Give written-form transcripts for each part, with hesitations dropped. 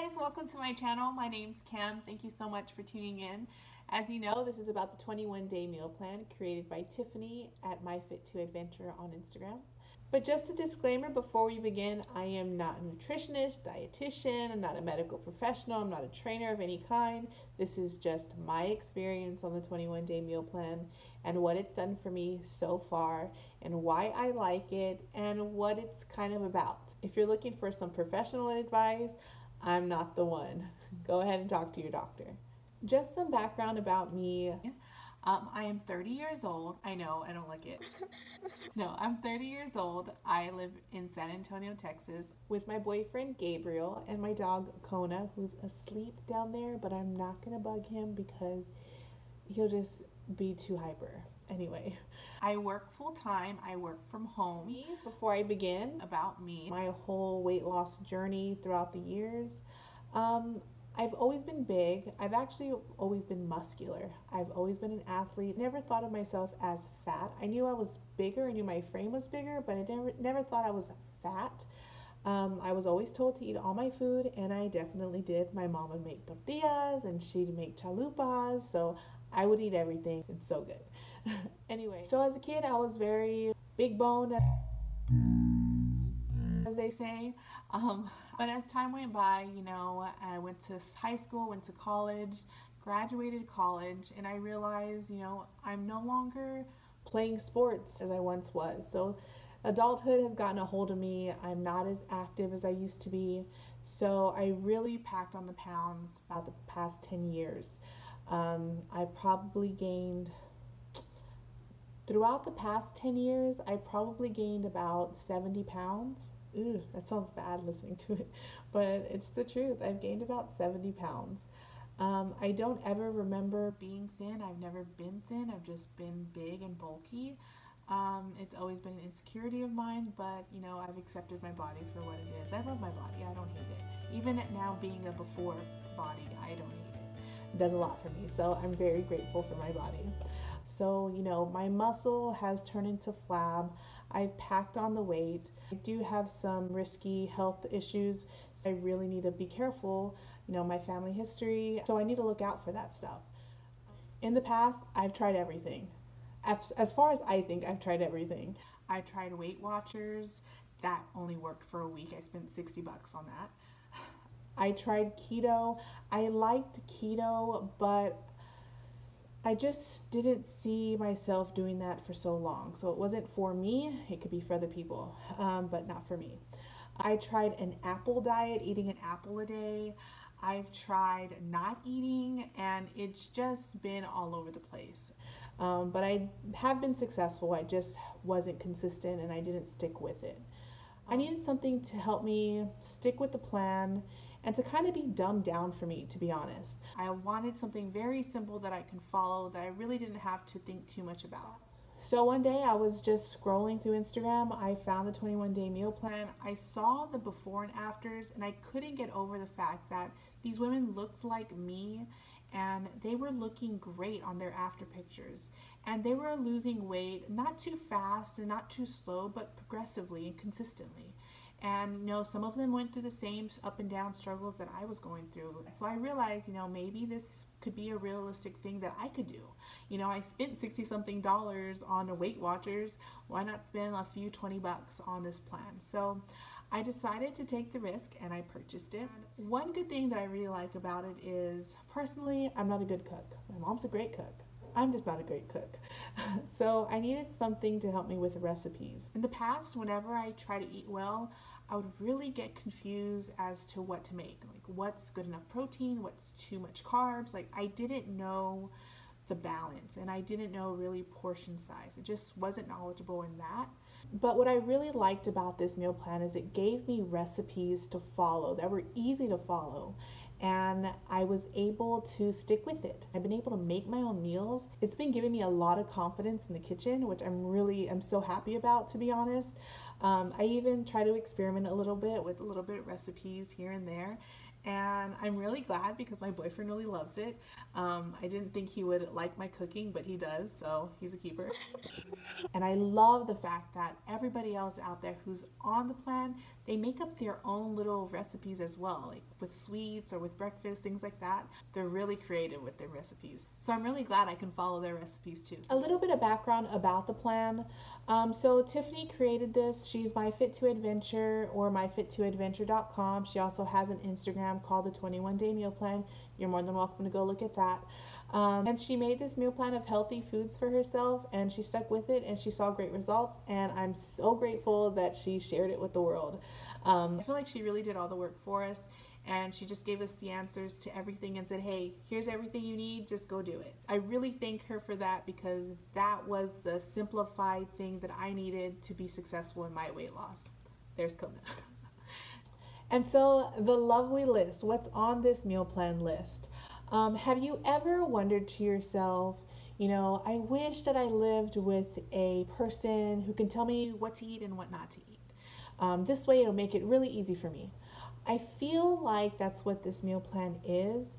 guys, welcome to my channel. My name's Cam. Thank you so much for tuning in. As you know, this is about the 21-day meal plan created by Tiffany at myfittoadventure on Instagram. But just a disclaimer before we begin, I am not a nutritionist, dietitian, I'm not a medical professional, I'm not a trainer of any kind. This is just my experience on the 21-day meal plan and what it's done for me so far and why I like it and what it's kind of about. If you're looking for some professional advice, I'm not the one. Go ahead and talk to your doctor. Just some background about me. I am 30 years old. I know, I don't like it. No, I'm 30 years old. I live in San Antonio, Texas with my boyfriend Gabriel and my dog Kona, who's asleep down there, but I'm not gonna bug him because he'll just be too hyper. Anyway, I work full time. I work from home. Before I begin, about me, my whole weight loss journey throughout the years, I've always been big. I've actually always been muscular. I've always been an athlete. Never thought of myself as fat. I knew I was bigger. I knew my frame was bigger, but I never thought I was fat. I was always told to eat all my food, and I definitely did. My mom would make tortillas, and she'd make chalupas, so I would eat everything. It's so good. Anyway, so as a kid, I was very big boned, as they say. But as time went by, you know, I went to high school, went to college, graduated college, and I realized, you know, I'm no longer playing sports as I once was. So adulthood has gotten a hold of me. I'm not as active as I used to be. So I really packed on the pounds about the past 10 years. I probably gained, throughout the past 10 years, I probably gained about 70 pounds. Ooh, that sounds bad listening to it, but it's the truth. I've gained about 70 pounds. I don't ever remember being thin. I've never been thin. I've just been big and bulky. It's always been an insecurity of mine, but you know, I've accepted my body for what it is. I love my body. I don't hate it. Even now being a before body, I don't hate it. It does a lot for me, so I'm very grateful for my body. So, you know, my muscle has turned into flab. I've packed on the weight. I do have some risky health issues, so I really need to be careful, you know, my family history, so I need to look out for that stuff. In the past, I've tried everything. As far as I think, I've tried everything. I tried Weight Watchers. That only worked for a week. I spent 60 bucks on that. I tried keto. I liked keto, but I just didn't see myself doing that for so long. So it wasn't for me. It could be for other people, but not for me. I tried an apple diet, eating an apple a day. I've tried not eating, and it's just been all over the place. But I have been successful. I just wasn't consistent, and I didn't stick with it. I needed something to help me stick with the plan and to kind of be dumbed down for me, to be honest. I wanted something very simple that I can follow, that I really didn't have to think too much about. So one day I was just scrolling through Instagram. I found the 21-day meal plan. I saw the before and afters, and I couldn't get over the fact that these women looked like me, and they were looking great on their after pictures. And they were losing weight, not too fast and not too slow, but progressively and consistently. And you know, some of them went through the same up and down struggles that I was going through. So I realized, you know, maybe this could be a realistic thing that I could do. You know, I spent 60 something dollars on a Weight Watchers. Why not spend a few 20 bucks on this plan? So I decided to take the risk, and I purchased it. And one good thing that I really like about it is, personally, I'm not a good cook. My mom's a great cook. I'm just not a great cook. So I needed something to help me with recipes. In the past, whenever I try to eat well, I would really get confused as to what to make. Like, what's good enough protein, what's too much carbs. Like, I didn't know the balance, and I didn't know really portion size. I just wasn't knowledgeable in that. But what I really liked about this meal plan is it gave me recipes to follow that were easy to follow, and I was able to stick with it. I've been able to make my own meals. It's been giving me a lot of confidence in the kitchen, which I'm so happy about, to be honest. I even try to experiment a little bit with of recipes here and there, and I'm really glad because my boyfriend really loves it. I didn't think he would like my cooking, but he does, so he's a keeper. And I love the fact that everybody else out there who's on the plan, they make up their own little recipes as well, like with sweets or with breakfast, things like that. They're really creative with their recipes. So I'm really glad I can follow their recipes too. A little bit of background about the plan. So Tiffany created this. She's myfittoadventure or myfittoadventure.com. She also has an Instagram called the 21 Day Meal Plan. You're more than welcome to go look at that. And she made this meal plan of healthy foods for herself, and she stuck with it, and she saw great results, and I'm so grateful that she shared it with the world. I feel like she really did all the work for us, and she just gave us the answers to everything and said, hey, here's everything you need, just go do it. I really thank her for that, because that was the simplified thing that I needed to be successful in my weight loss. There's Kona. And so the lovely list, what's on this meal plan list? Have you ever wondered to yourself, you know, I wish that I lived with a person who can tell me what to eat and what not to eat. This way it'll make it really easy for me. I feel like that's what this meal plan is.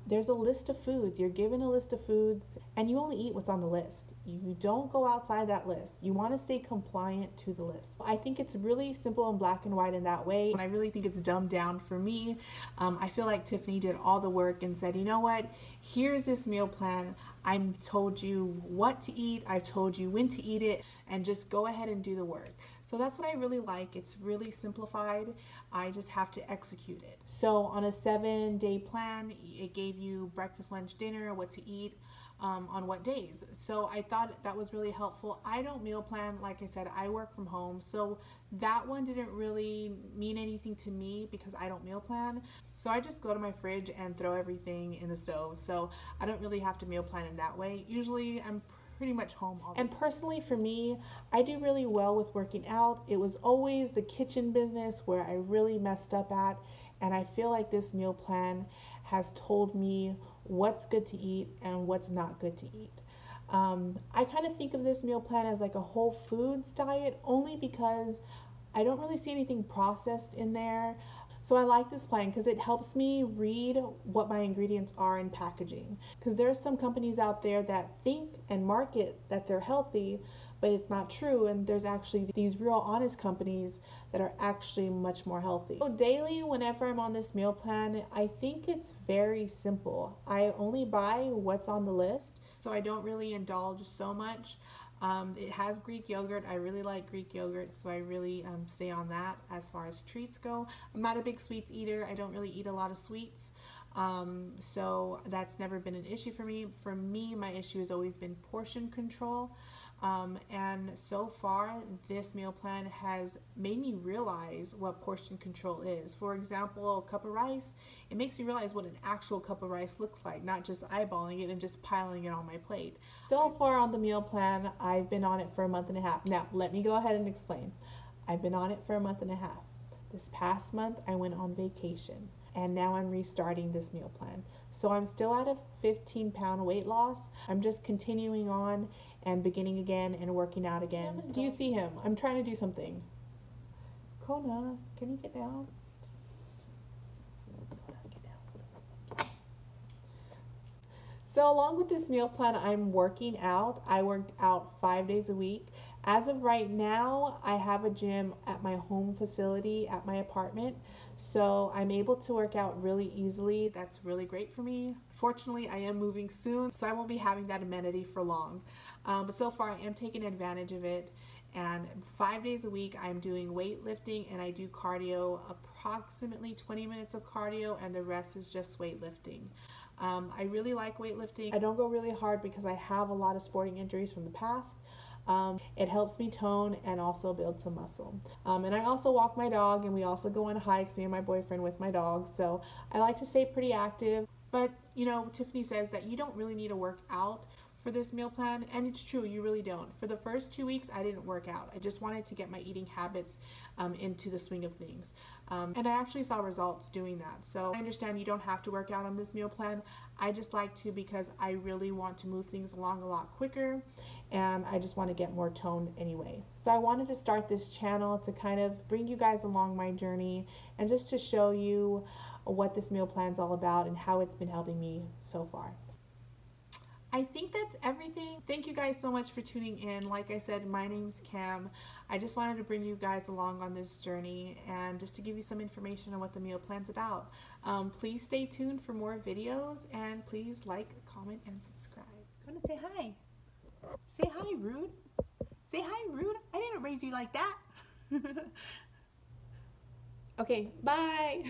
There's a list of foods. You're given a list of foods and you only eat what's on the list. You don't go outside that list. You want to stay compliant to the list. I think it's really simple and black and white in that way. And I really think it's dumbed down for me. I feel like Tiffany did all the work and said, you know what, here's this meal plan. I've told you what to eat. I've told you when to eat it, and just go ahead and do the work. So that's what I really like. It's really simplified. I just have to execute it. So on a 7-day plan, it gave you breakfast, lunch, dinner, what to eat, on what days. So I thought that was really helpful. I don't meal plan. Like I said, I work from home. So that one didn't really mean anything to me because I don't meal plan. So I just go to my fridge and throw everything in the stove. So I don't really have to meal plan in that way. Usually I'm pretty much home all the time. And personally for me, I do really well with working out. It was always the kitchen business where I really messed up at, and I feel like this meal plan has told me what's good to eat and what's not good to eat. I kind of think of this meal plan as like a whole foods diet, only because I don't really see anything processed in there. So I like this plan because it helps me read what my ingredients are in packaging. Because there are some companies out there that think and market that they're healthy, but it's not true. And there's actually these real honest companies that are actually much more healthy. So daily, whenever I'm on this meal plan, I think it's very simple. I only buy what's on the list, so I don't really indulge so much. It has Greek yogurt. I really like Greek yogurt, so I really stay on that as far as treats go. I'm not a big sweets eater. I don't really eat a lot of sweets, so that's never been an issue for me. For me, my issue has always been portion control. And so far, this meal plan has made me realize what portion control is. For example, a cup of rice, it makes me realize what an actual cup of rice looks like, not just eyeballing it and just piling it on my plate. So far on the meal plan, I've been on it for a month and a half. Now, let me go ahead and explain. I've been on it for a month and a half. This past month, I went on vacation, and now I'm restarting this meal plan. So I'm still at a 15-pound weight loss. I'm just continuing on and beginning again and working out again. Do you see him? I'm trying to do something. Kona, can you get down? Kona, get down. So along with this meal plan, I'm working out. I worked out 5 days a week. As of right now, I have a gym at my home facility at my apartment, so I'm able to work out really easily. That's really great for me. Fortunately, I am moving soon, so I won't be having that amenity for long. But so far, I am taking advantage of it. And 5 days a week, I'm doing weightlifting, and I do cardio, approximately 20 minutes of cardio, and the rest is just weightlifting. I really like weightlifting. I don't go really hard because I have a lot of sporting injuries from the past. It helps me tone and also build some muscle. And I also walk my dog, and we also go on hikes, me and my boyfriend, with my dog. So I like to stay pretty active. But, you know, Tiffany says that you don't really need to work out for this meal plan, and it's true, you really don't. For the first 2 weeks, I didn't work out. I just wanted to get my eating habits into the swing of things. And I actually saw results doing that. So I understand you don't have to work out on this meal plan. I just like to because I really want to move things along a lot quicker, and I just want to get more toned anyway. So I wanted to start this channel to kind of bring you guys along my journey and just to show you what this meal plan is all about and how it's been helping me so far. I think that's everything. Thank you guys so much for tuning in. Like I said, my name's Cam. I just wanted to bring you guys along on this journey and just to give you some information on what the meal plan's about. Please stay tuned for more videos, and please like, comment, and subscribe. Kona, say hi. Say hi, rude. Say hi, rude. I didn't raise you like that. Okay, bye.